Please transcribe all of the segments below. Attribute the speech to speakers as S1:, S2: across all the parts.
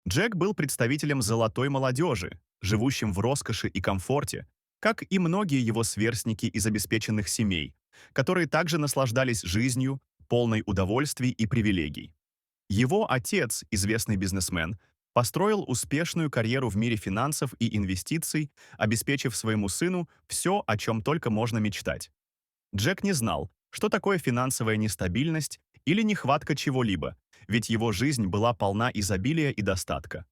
S1: Джек был представителем золотой молодежи, живущим в роскоши и комфорте, как и многие его сверстники из обеспеченных семей, которые также наслаждались жизнью, полной удовольствий и привилегий. Его отец, известный бизнесмен, построил успешную карьеру в мире финансов и инвестиций, обеспечив своему сыну все, о чем только можно мечтать. Джек не знал, что такое финансовая нестабильность или нехватка чего-либо, ведь его жизнь была полна изобилия и достатка.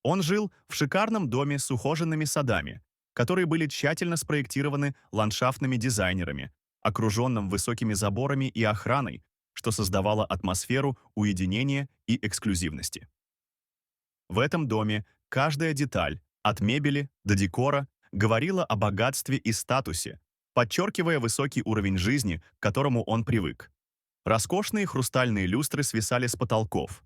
S1: Он жил в шикарном доме с ухоженными садами, которые были тщательно спроектированы ландшафтными дизайнерами, окруженным высокими заборами и охраной, что создавало атмосферу уединения и эксклюзивности. В этом доме каждая деталь, от мебели до декора, говорила о богатстве и статусе, подчеркивая высокий уровень жизни, к которому он привык. Роскошные хрустальные люстры свисали с потолков,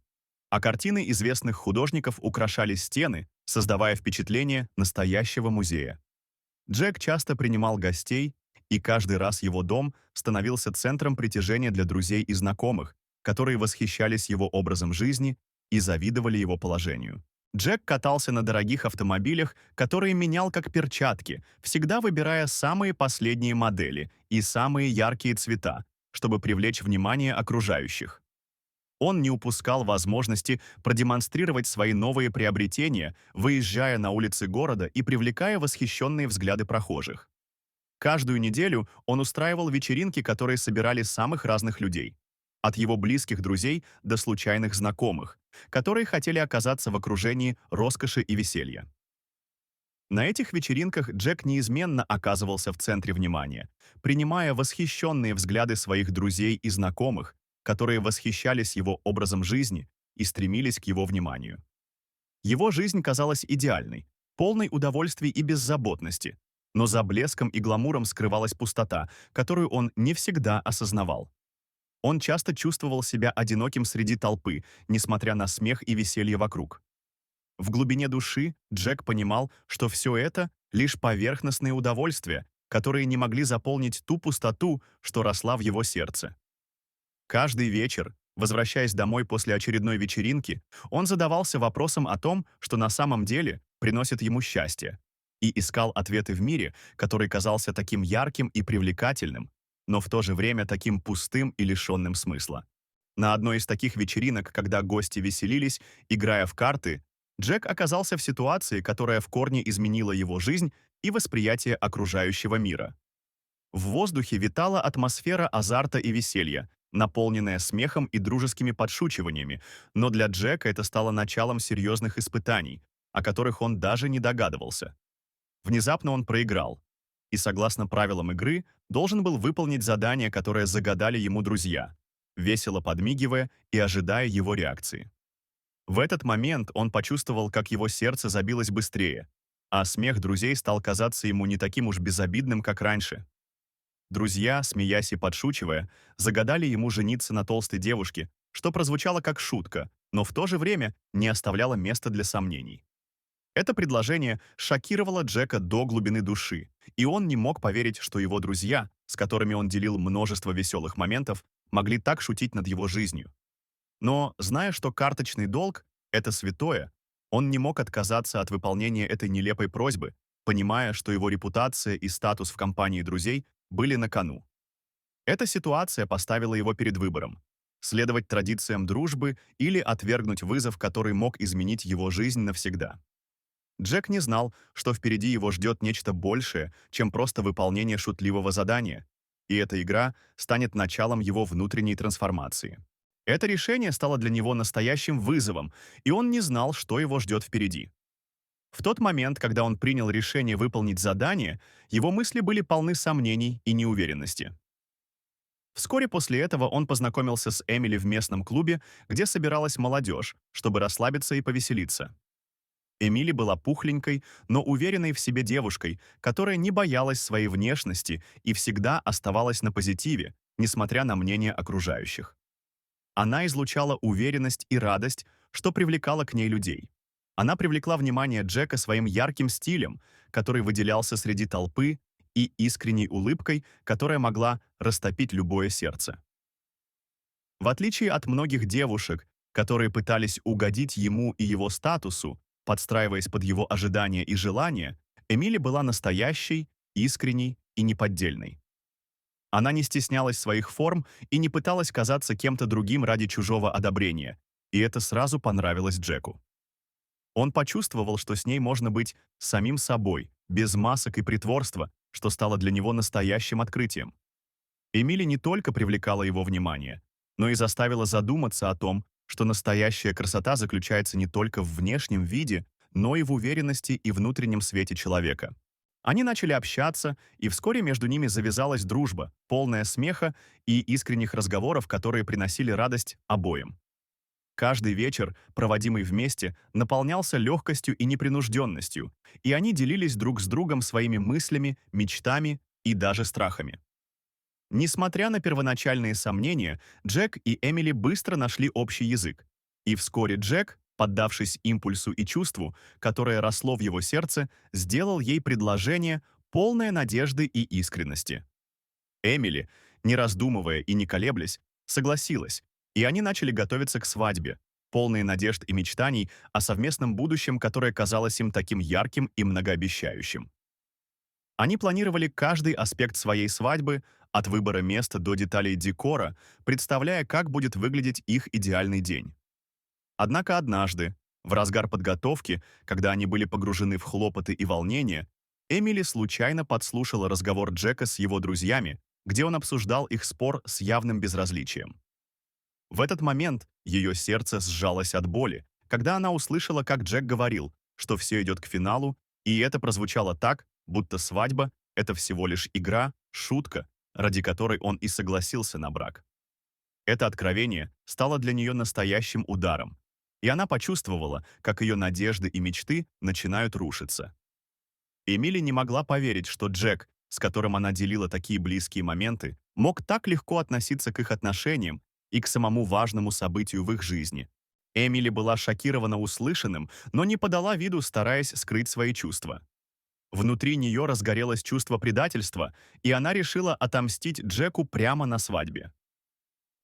S1: а картины известных художников украшали стены, создавая впечатление настоящего музея. Джек часто принимал гостей, и каждый раз его дом становился центром притяжения для друзей и знакомых, которые восхищались его образом жизни и завидовали его положению. Джек катался на дорогих автомобилях, которые менял как перчатки, всегда выбирая самые последние модели и самые яркие цвета, чтобы привлечь внимание окружающих. Он не упускал возможности продемонстрировать свои новые приобретения, выезжая на улицы города и привлекая восхищенные взгляды прохожих. Каждую неделю он устраивал вечеринки, которые собирали самых разных людей. От его близких друзей до случайных знакомых, которые хотели оказаться в окружении роскоши и веселья. На этих вечеринках Джек неизменно оказывался в центре внимания, принимая восхищенные взгляды своих друзей и знакомых, которые восхищались его образом жизни и стремились к его вниманию. Его жизнь казалась идеальной, полной удовольствий и беззаботности, но за блеском и гламуром скрывалась пустота, которую он не всегда осознавал. Он часто чувствовал себя одиноким среди толпы, несмотря на смех и веселье вокруг. В глубине души Джек понимал, что все это — лишь поверхностные удовольствия, которые не могли заполнить ту пустоту, что росла в его сердце. Каждый вечер, возвращаясь домой после очередной вечеринки, он задавался вопросом о том, что на самом деле приносит ему счастье, и искал ответы в мире, который казался таким ярким и привлекательным, но в то же время таким пустым и лишенным смысла. На одной из таких вечеринок, когда гости веселились, играя в карты, Джек оказался в ситуации, которая в корне изменила его жизнь и восприятие окружающего мира. В воздухе витала атмосфера азарта и веселья, наполненная смехом и дружескими подшучиваниями, но для Джека это стало началом серьезных испытаний, о которых он даже не догадывался. Внезапно он проиграл, и, согласно правилам игры, должен был выполнить задание, которое загадали ему друзья, весело подмигивая и ожидая его реакции. В этот момент он почувствовал, как его сердце забилось быстрее, а смех друзей стал казаться ему не таким уж безобидным, как раньше. Друзья, смеясь и подшучивая, загадали ему жениться на толстой девушке, что прозвучало как шутка, но в то же время не оставляло места для сомнений. Это предложение шокировало Джека до глубины души, и он не мог поверить, что его друзья, с которыми он делил множество веселых моментов, могли так шутить над его жизнью. Но, зная, что карточный долг — это святое, он не мог отказаться от выполнения этой нелепой просьбы, понимая, что его репутация и статус в компании друзей были на кону. Эта ситуация поставила его перед выбором — следовать традициям дружбы или отвергнуть вызов, который мог изменить его жизнь навсегда. Джек не знал, что впереди его ждет нечто большее, чем просто выполнение шутливого задания, и эта игра станет началом его внутренней трансформации. Это решение стало для него настоящим вызовом, и он не знал, что его ждет впереди. В тот момент, когда он принял решение выполнить задание, его мысли были полны сомнений и неуверенности. Вскоре после этого он познакомился с Эмили в местном клубе, где собиралась молодежь, чтобы расслабиться и повеселиться. Эмили была пухленькой, но уверенной в себе девушкой, которая не боялась своей внешности и всегда оставалась на позитиве, несмотря на мнение окружающих. Она излучала уверенность и радость, что привлекало к ней людей. Она привлекла внимание Джека своим ярким стилем, который выделялся среди толпы, и искренней улыбкой, которая могла растопить любое сердце. В отличие от многих девушек, которые пытались угодить ему и его статусу, подстраиваясь под его ожидания и желания, Эмили была настоящей, искренней и неподдельной. Она не стеснялась своих форм и не пыталась казаться кем-то другим ради чужого одобрения, и это сразу понравилось Джеку. Он почувствовал, что с ней можно быть самим собой, без масок и притворства, что стало для него настоящим открытием. Эмили не только привлекала его внимание, но и заставила задуматься о том, что настоящая красота заключается не только в внешнем виде, но и в уверенности и внутреннем свете человека. Они начали общаться, и вскоре между ними завязалась дружба, полная смеха и искренних разговоров, которые приносили радость обоим. Каждый вечер, проводимый вместе, наполнялся легкостью и непринужденностью, и они делились друг с другом своими мыслями, мечтами и даже страхами. Несмотря на первоначальные сомнения, Джек и Эмили быстро нашли общий язык. И вскоре Джек, поддавшись импульсу и чувству, которое росло в его сердце, сделал ей предложение, полное надежды и искренности. Эмили, не раздумывая и не колеблясь, согласилась, и они начали готовиться к свадьбе, полные надежд и мечтаний о совместном будущем, которое казалось им таким ярким и многообещающим. Они планировали каждый аспект своей свадьбы, от выбора места до деталей декора, представляя, как будет выглядеть их идеальный день. Однако однажды, в разгар подготовки, когда они были погружены в хлопоты и волнения, Эмили случайно подслушала разговор Джека с его друзьями, где он обсуждал их спор с явным безразличием. В этот момент ее сердце сжалось от боли, когда она услышала, как Джек говорил, что все идет к финалу, и это прозвучало так, будто свадьба — это всего лишь игра, шутка, ради которой он и согласился на брак. Это откровение стало для нее настоящим ударом, и она почувствовала, как ее надежды и мечты начинают рушиться. Эмили не могла поверить, что Джек, с которым она делила такие близкие моменты, мог так легко относиться к их отношениям и к самому важному событию в их жизни. Эмили была шокирована услышанным, но не подала виду, стараясь скрыть свои чувства. Внутри нее разгорелось чувство предательства, и она решила отомстить Джеку прямо на свадьбе.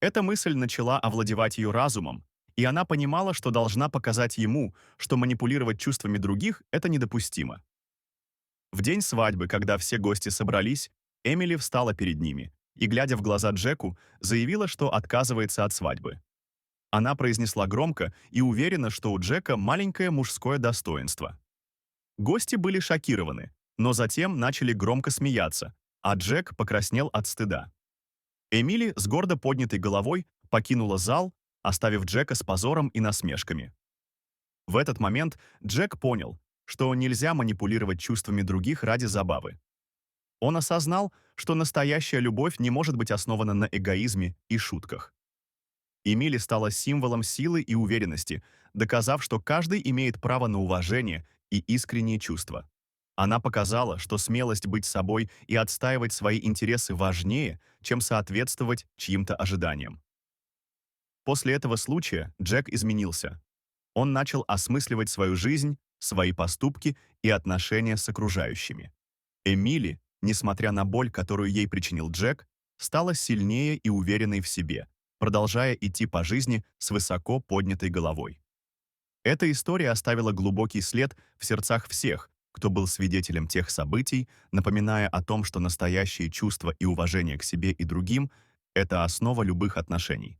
S1: Эта мысль начала овладевать ее разумом, и она понимала, что должна показать ему, что манипулировать чувствами других — это недопустимо. В день свадьбы, когда все гости собрались, Эмили встала перед ними и, глядя в глаза Джеку, заявила, что отказывается от свадьбы. Она произнесла громко и уверена, что у Джека маленькое мужское достоинство. Гости были шокированы, но затем начали громко смеяться, а Джек покраснел от стыда. Эмили с гордо поднятой головой покинула зал, оставив Джека с позором и насмешками. В этот момент Джек понял, что нельзя манипулировать чувствами других ради забавы. Он осознал, что настоящая любовь не может быть основана на эгоизме и шутках. Эмили стала символом силы и уверенности, доказав, что каждый имеет право на уважение и искренние чувства. Она показала, что смелость быть собой и отстаивать свои интересы важнее, чем соответствовать чьим-то ожиданиям. После этого случая Джек изменился. Он начал осмысливать свою жизнь, свои поступки и отношения с окружающими. Эмили, несмотря на боль, которую ей причинил Джек, стала сильнее и уверенной в себе, продолжая идти по жизни с высоко поднятой головой. Эта история оставила глубокий след в сердцах всех, кто был свидетелем тех событий, напоминая о том, что настоящие чувства и уважение к себе и другим — это основа любых отношений.